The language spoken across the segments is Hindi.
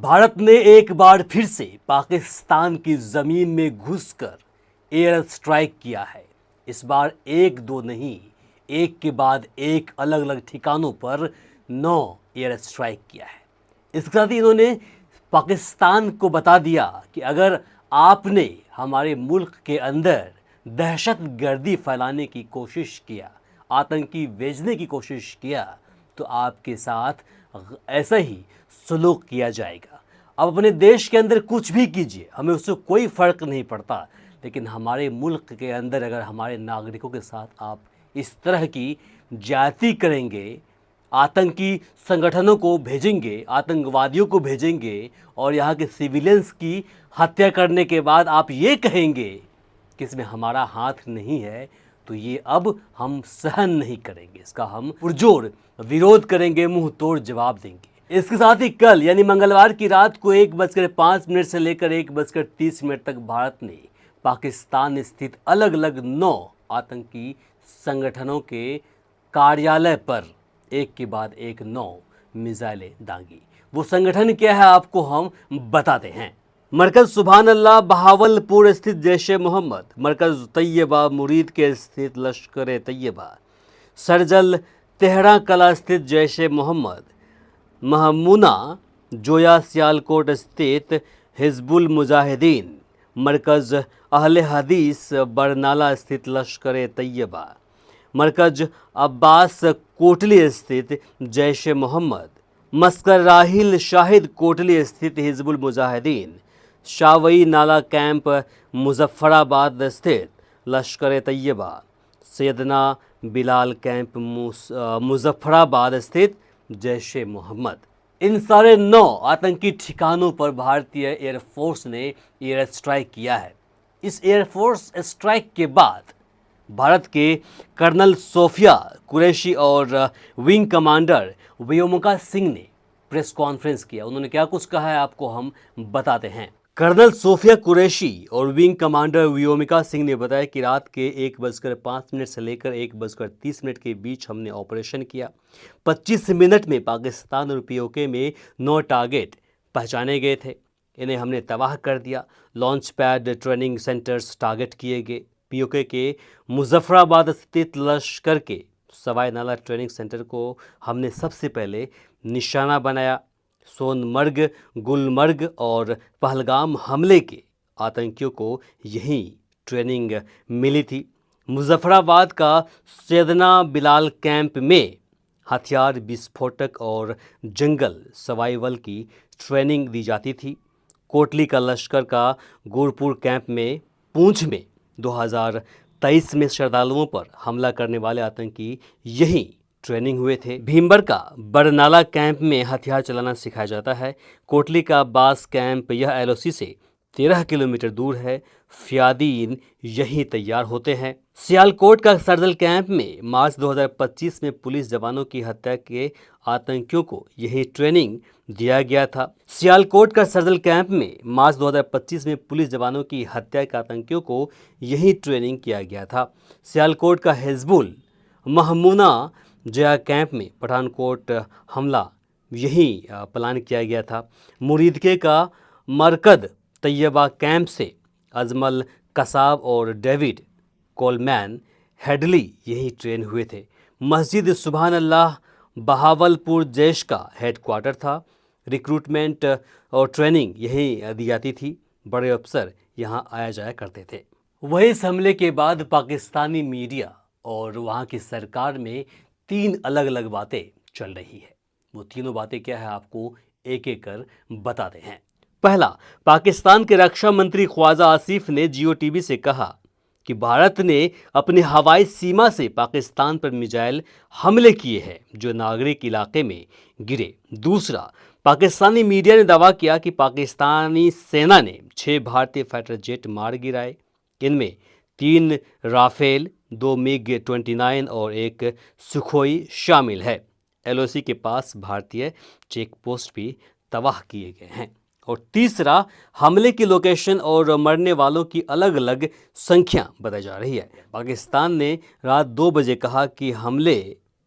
भारत ने एक बार फिर से पाकिस्तान की जमीन में घुसकर एयर स्ट्राइक किया है। इस बार एक दो नहीं, एक के बाद एक अलग अलग ठिकानों पर 9 एयर स्ट्राइक किया है। इसके साथ ही इन्होंने पाकिस्तान को बता दिया कि अगर आपने हमारे मुल्क के अंदर दहशत गर्दी फैलाने की कोशिश किया, आतंकी भेजने की कोशिश किया, तो आपके साथ ऐसा ही सलूक किया जाएगा। अब अपने देश के अंदर कुछ भी कीजिए, हमें उससे कोई फ़र्क नहीं पड़ता, लेकिन हमारे मुल्क के अंदर अगर हमारे नागरिकों के साथ आप इस तरह की ज्यादती करेंगे, आतंकी संगठनों को भेजेंगे, आतंकवादियों को भेजेंगे और यहाँ के सिविलियंस की हत्या करने के बाद आप ये कहेंगे कि इसमें हमारा हाथ नहीं है, तो ये अब हम सहन नहीं करेंगे। इसका हम पुरजोर विरोध करेंगे, मुंह तोड़ जवाब देंगे। इसके साथ ही कल यानी मंगलवार की रात को 1:05 से लेकर 1:30 तक भारत ने पाकिस्तान स्थित अलग अलग 9 आतंकी संगठनों के कार्यालय पर एक के बाद एक 9 मिसाइलें दागी। वो संगठन क्या है आपको हम बताते हैं। मरकज़ सुभान अल्लाह बहावलपुर स्थित जैश-ए मोहम्मद, मरकज़ तैयबा मुरीद के स्थित लश्कर तैयबा, सरजल तेहरा कला स्थित जैश-ए मोहम्मद, महमूना जोया सियालकोट स्थित हिजबुल मुजाहिदीन, मरकज़ अहले हदीस बरनाला स्थित लश्कर तैयबा, मरकज़ अब्बास कोटली स्थित जैश-ए मोहम्मद, मस्कर राहिल शाहिद कोटली स्थित हिजबुल मुजाहिदीन, शावई नाला कैंप मुजफ्फराबाद स्थित लश्कर तैयबा, सैयदना बिलाल कैंप मुजफ्फराबाद स्थित जैश-ए मोहम्मद। इन सारे 9 आतंकी ठिकानों पर भारतीय एयरफोर्स ने एयर स्ट्राइक किया है। इस एयरफोर्स स्ट्राइक के बाद भारत के कर्नल सोफिया कुरैशी और विंग कमांडर व्योमिका सिंह ने प्रेस कॉन्फ्रेंस किया। उन्होंने क्या कुछ कहा है आपको हम बताते हैं। कर्नल सोफिया कुरैशी और विंग कमांडर व्योमिका सिंह ने बताया कि रात के 1:05 से लेकर 1:30 के बीच हमने ऑपरेशन किया। 25 मिनट में पाकिस्तान और पीओके में 9 टारगेट पहचाने गए थे। इन्हें हमने तबाह कर दिया। Launch pad training centres target किए गए। पीओके के मुजफ्फराबाद स्थित लश्कर के सवाई नाला ट्रेनिंग सेंटर को हमने सबसे पहले निशाना बनाया। सोनमर्ग, गुलमर्ग और पहलगाम हमले के आतंकियों को यहीं ट्रेनिंग मिली थी। मुजफ्फराबाद का सैयदना बिलाल कैंप में हथियार विस्फोटक और जंगल सर्वाइवल की ट्रेनिंग दी जाती थी। कोटली का लश्कर का गुरपुर कैंप में, पूंछ में 2023 में श्रद्धालुओं पर हमला करने वाले आतंकी यहीं ट्रेनिंग हुए थे। भीमबर का बरनाला कैंप में हथियार चलाना सिखाया जाता है। कोटली का बास कैंप यह एलओसी से 13 किलोमीटर दूर है। फ्यादीन यहीं तैयार होते हैं। सियालकोट का सरदल कैंप में मार्च 2025 में पुलिस जवानों की हत्या के आतंकियों को यही ट्रेनिंग दिया गया था। सियालकोट का सरदल कैंप में मार्च 2025 में पुलिस जवानों की हत्या के आतंकियों को यही ट्रेनिंग किया गया था। सियालकोट का हिजबुल महमूना जया कैंप में पठानकोट हमला यहीं प्लान किया गया था। मुरीदके का मरकद तैयबा कैंप से अजमल कसाब और डेविड कोलमैन हेडली यही ट्रेन हुए थे। मस्जिद सुभान अल्लाह बहावलपुर जैश का हेडक्वार्टर था। रिक्रूटमेंट और ट्रेनिंग यहीं दी जाती थी। बड़े अफसर यहाँ आया जाया करते थे। वही इस हमले के बाद पाकिस्तानी मीडिया और वहाँ की सरकार में 3 अलग अलग बातें चल रही है। वो तीनों बातें क्या है आपको एक एक कर बताते हैं। पहला, पाकिस्तान के रक्षा मंत्री ख्वाजा आसिफ ने जियो टीवी से कहा कि भारत ने अपनी हवाई सीमा से पाकिस्तान पर मिसाइल हमले किए हैं जो नागरिक इलाके में गिरे। दूसरा, पाकिस्तानी मीडिया ने दावा किया कि पाकिस्तानी सेना ने 6 भारतीय फाइटर जेट मार गिराए। इनमें 3 राफेल, 2 MiG-29 और 1 सुखोई शामिल है। एलओसी के पास भारतीय चेक पोस्ट भी तबाह किए गए हैं। और तीसरा, हमले की लोकेशन और मरने वालों की अलग अलग संख्या बताई जा रही है। पाकिस्तान ने रात 2 बजे कहा कि हमले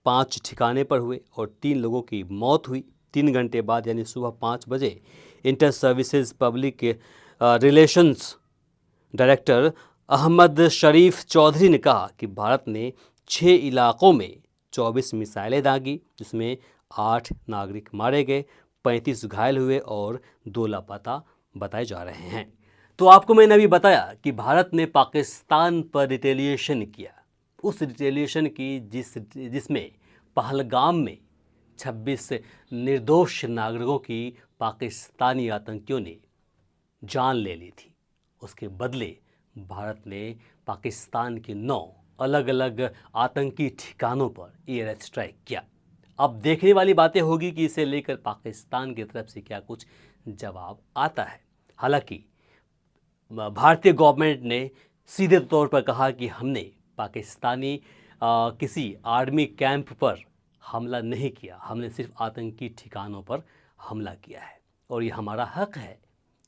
5 ठिकाने पर हुए और 3 लोगों की मौत हुई। 3 घंटे बाद यानी सुबह 5 बजे inter services public relations director Ahmed Sharif Chaudhry ने कहा कि भारत ने 6 इलाकों में 24 मिसाइलें दागी, जिसमें 8 नागरिक मारे गए, 35 घायल हुए और 2 लापता बताए जा रहे हैं। तो आपको मैंने अभी बताया कि भारत ने पाकिस्तान पर रिटेलिएशन किया। उस रिटेलिएशन की जिसमें पहलगाम में 26 निर्दोष नागरिकों की पाकिस्तानी आतंकियों ने जान ले ली थी। उसके बदले भारत ने पाकिस्तान के 9 अलग अलग आतंकी ठिकानों पर एयर स्ट्राइक किया। अब देखने वाली बातें होगी कि इसे लेकर पाकिस्तान की तरफ से क्या कुछ जवाब आता है। हालांकि भारतीय गवर्नमेंट ने सीधे तौर पर कहा कि हमने पाकिस्तानी किसी आर्मी कैंप पर हमला नहीं किया, हमने सिर्फ आतंकी ठिकानों पर हमला किया है और ये हमारा हक है।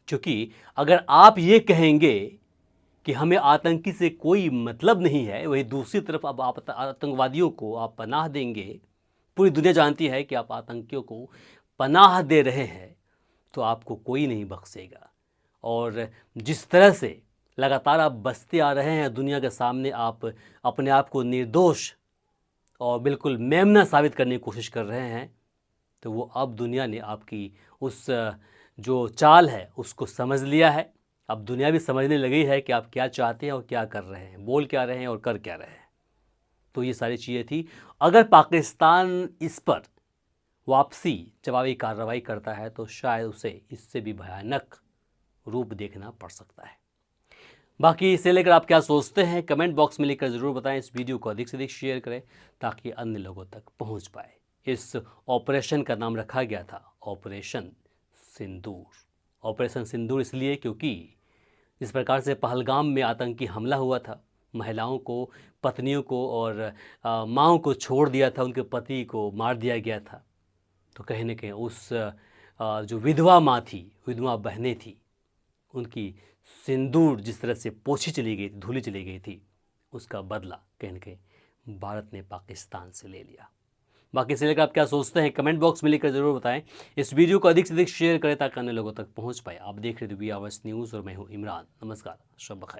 क्योंकि अगर आप ये कहेंगे कि हमें आतंकी से कोई मतलब नहीं है, वही दूसरी तरफ अब आप आतंकवादियों को आप पनाह देंगे, पूरी दुनिया जानती है कि आप आतंकियों को पनाह दे रहे हैं, तो आपको कोई नहीं बख्शेगा। और जिस तरह से लगातार आप बसते आ रहे हैं दुनिया के सामने, आप अपने आप को निर्दोष और बिल्कुल मेमना साबित करने की कोशिश कर रहे हैं, तो वो अब दुनिया ने आपकी उस जो चाल है उसको समझ लिया है। अब दुनिया भी समझने लगी है कि आप क्या चाहते हैं और क्या कर रहे हैं, बोल क्या रहे हैं और कर क्या रहे हैं। तो ये सारी चीज़ें थी। अगर पाकिस्तान इस पर वापसी जवाबी कार्रवाई करता है तो शायद उसे इससे भी भयानक रूप देखना पड़ सकता है। बाकी इसे लेकर आप क्या सोचते हैं कमेंट बॉक्स में लिखकर ज़रूर बताएं। इस वीडियो को अधिक से अधिक शेयर करें ताकि अन्य लोगों तक पहुंच पाए। इस ऑपरेशन का नाम रखा गया था ऑपरेशन सिंदूर। ऑपरेशन सिंदूर इसलिए क्योंकि जिस प्रकार से पहलगाम में आतंकी हमला हुआ था, महिलाओं को, पत्नियों को और माँओं को छोड़ दिया था, उनके पति को मार दिया गया था। तो कहीं न कहीं उस जो विधवा माँ थी, विधवा बहनें थी, उनकी सिंदूर जिस तरह से पोछी चली गई थी, धुली चली गई थी, उसका बदला कहीं न कहीं भारत ने पाकिस्तान से ले लिया। बाकी से लेकर आप क्या सोचते हैं कमेंट बॉक्स में लिखकर ज़रूर बताएं। इस वीडियो को अधिक से अधिक शेयर करें ताकि अन्य लोगों तक पहुंच पाए। आप देख रहे थे वी आवर्स न्यूज़ और मैं हूं इमरान। नमस्कार, शब बखैर।